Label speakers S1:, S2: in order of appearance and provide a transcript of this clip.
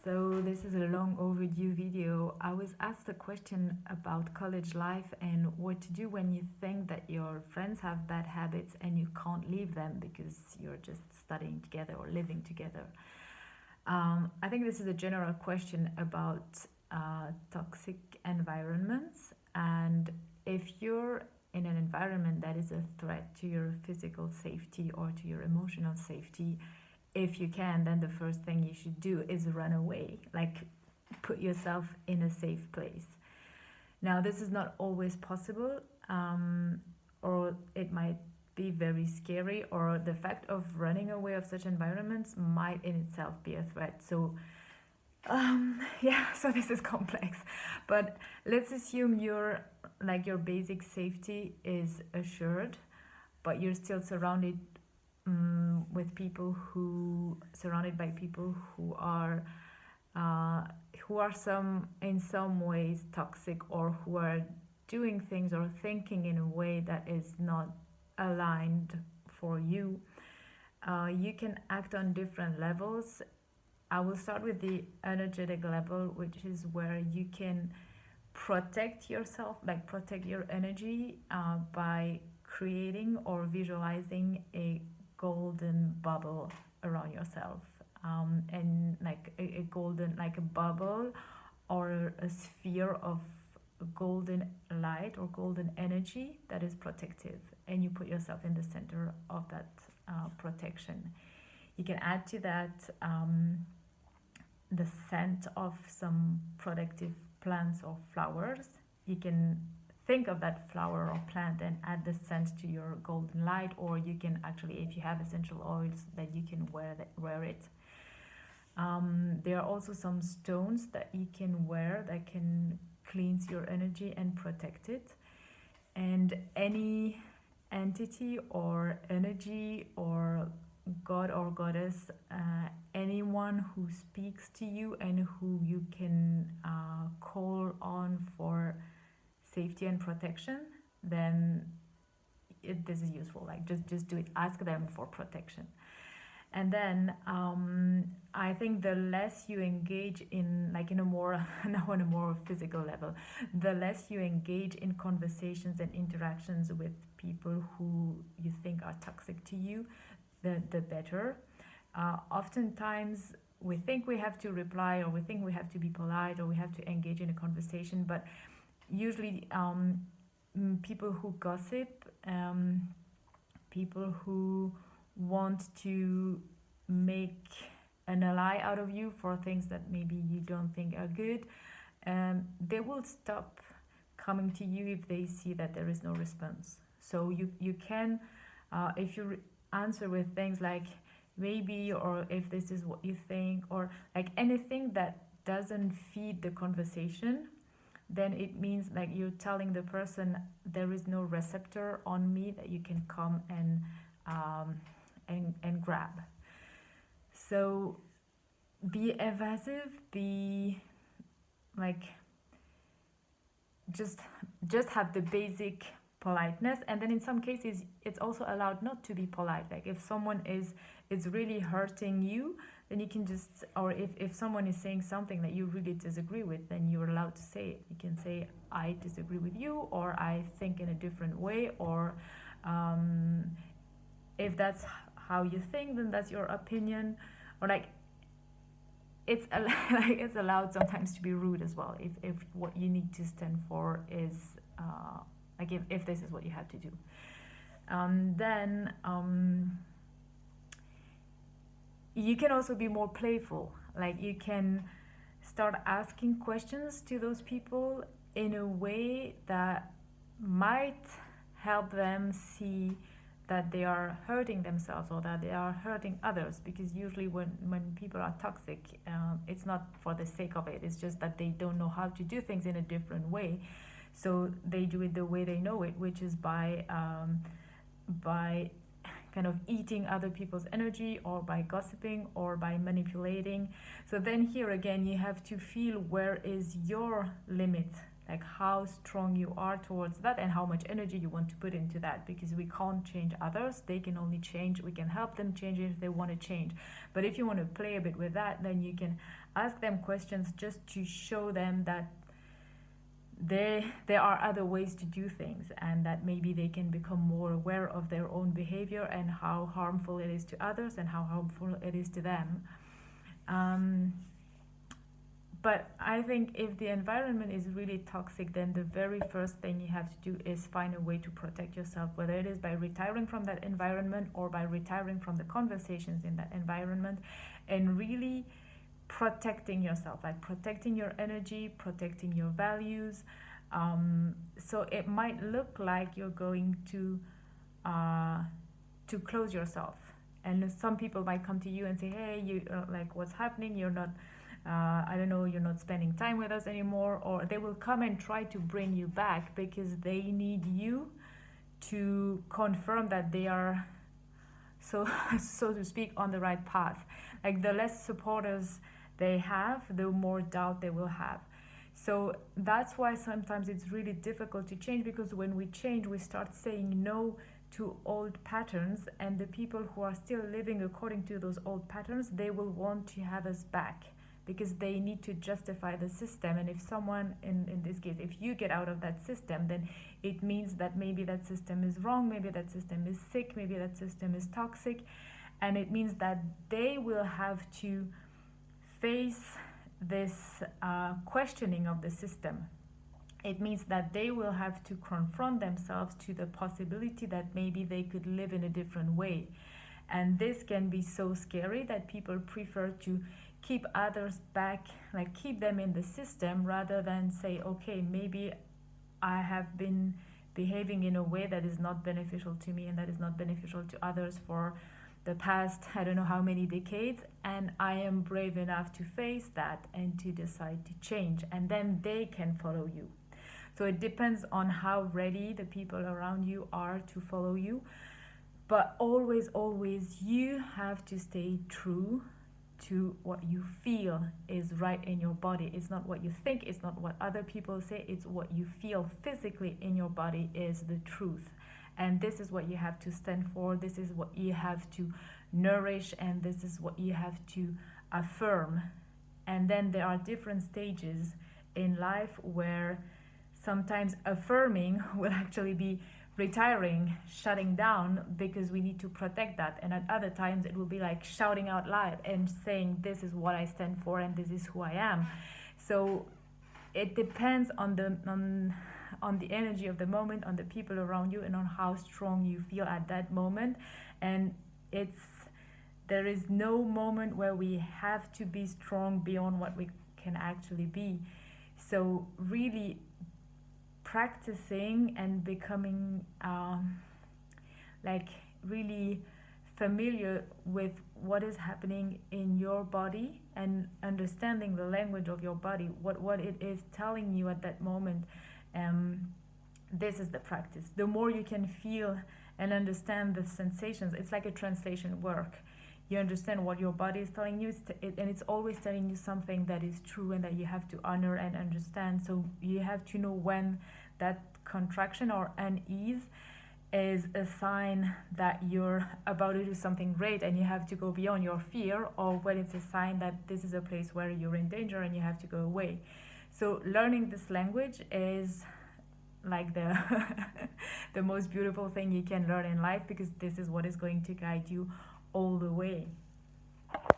S1: So this is a long overdue video. I was asked a question about college life and what to do when you think that your friends have bad habits and you can't leave them because you're just studying together or living together. I think this is a general question about toxic environments, and if you're in an environment that is a threat to your physical safety or to your emotional safety, if you can, then the first thing you should do is run away, like put yourself in a safe place. Now, this is not always possible, or it might be very scary, or the fact of running away of such environments might in itself be a threat. So, yeah, so this is complex. But let's assume your basic safety is assured, but you're still surrounded by people who are in some ways toxic, or who are doing things or thinking in a way that is not aligned for you. You can act on different levels. I will start with the energetic level, which is where you can protect yourself, like protect your energy, by creating or visualizing a golden bubble around yourself, and like a golden, like a bubble or a sphere of golden light or golden energy that is protective, and you put yourself in the center of that protection. You can add to that the scent of some protective plants or flowers. You can think of that flower or plant and add the scent to your golden light, or you can actually, if you have essential oils, that you can wear it. There are also some stones that you can wear that can cleanse your energy and protect it. And any entity or energy or god or goddess, anyone who speaks to you and who you can call on for safety and protection, then this is useful. Like just do it. Ask them for protection. And then I think the less you engage in, like in a more now on a more physical level, the less you engage in conversations and interactions with people who you think are toxic to you, the better. Oftentimes we think we have to reply, or we think we have to be polite, or we have to engage in a conversation, but usually people who gossip, people who want to make an ally out of you for things that maybe you don't think are good, they will stop coming to you if they see that there is no response. So you can, if you answer with things like maybe, or if this is what you think, or like anything that doesn't feed the conversation, then it means like you're telling the person there is no receptor on me that you can come and grab. So be evasive, be like just have the basic politeness, and then in some cases it's also allowed not to be polite. Like if someone is really hurting you, then you can just, or if someone is saying something that you really disagree with, then you're allowed to say it. You can say, I disagree with you, or I think in a different way, or if that's how you think, then that's your opinion. Or like it's like it's allowed sometimes to be rude as well, if what you need to stand for is like if this is what you have to do. Then you can also be more playful. Like you can start asking questions to those people in a way that might help them see that they are hurting themselves or that they are hurting others. Because usually when people are toxic, it's not for the sake of it, it's just that they don't know how to do things in a different way, so they do it the way they know it, which is by kind of eating other people's energy, or by gossiping, or by manipulating. So then here again you have to feel where is your limit, like how strong you are towards that and how much energy you want to put into that, because we can't change others. They can only change. We can help them change if they want to change. But if you want to play a bit with that, then you can ask them questions just to show them that there are other ways to do things, and that maybe they can become more aware of their own behavior and how harmful it is to others and how harmful it is to them. But I think if the environment is really toxic, then the very first thing you have to do is find a way to protect yourself, whether it is by retiring from that environment or by retiring from the conversations in that environment, and really protecting yourself, like protecting your energy, protecting your values. So it might look like you're going to close yourself, and some people might come to you and say, hey, you like, what's happening? You're not I don't know, you're not spending time with us anymore, or they will come and try to bring you back because they need you to confirm that they are, so to speak, on the right path. Like the less supporters they have, the more doubt they will have. So that's why sometimes it's really difficult to change, because when we change, we start saying no to old patterns, and the people who are still living according to those old patterns, they will want to have us back because they need to justify the system. And if someone, in this case, if you get out of that system, then it means that maybe that system is wrong, maybe that system is sick, maybe that system is toxic, and it means that they will have to face this questioning of the system. It means that they will have to confront themselves to the possibility that maybe they could live in a different way. And this can be so scary that people prefer to keep others back, like keep them in the system, rather than say, okay, maybe I have been behaving in a way that is not beneficial to me and that is not beneficial to others for the past, I don't know how many decades, and I am brave enough to face that and to decide to change, and then they can follow you. So it depends on how ready the people around you are to follow you. But always, always, you have to stay true to what you feel is right in your body. It's not what you think, it's not what other people say, it's what you feel physically in your body is the truth. And this is what you have to stand for, this is what you have to nourish, and this is what you have to affirm. And then there are different stages in life where sometimes affirming will actually be retiring, shutting down, because we need to protect that. And at other times it will be like shouting out loud and saying, this is what I stand for and this is who I am. So it depends on the energy of the moment, on the people around you, and on how strong you feel at that moment. And there is no moment where we have to be strong beyond what we can actually be. So really practicing and becoming like really familiar with what is happening in your body and understanding the language of your body, what it is telling you at that moment. This is the practice. The more you can feel and understand the sensations, it's like a translation work. You understand what your body is telling you, and it's always telling you something that is true and that you have to honor and understand. So you have to know when that contraction or unease is a sign that you're about to do something great and you have to go beyond your fear, or when it's a sign that this is a place where you're in danger and you have to go away. So learning this language is like the the most beautiful thing you can learn in life, because this is what is going to guide you all the way.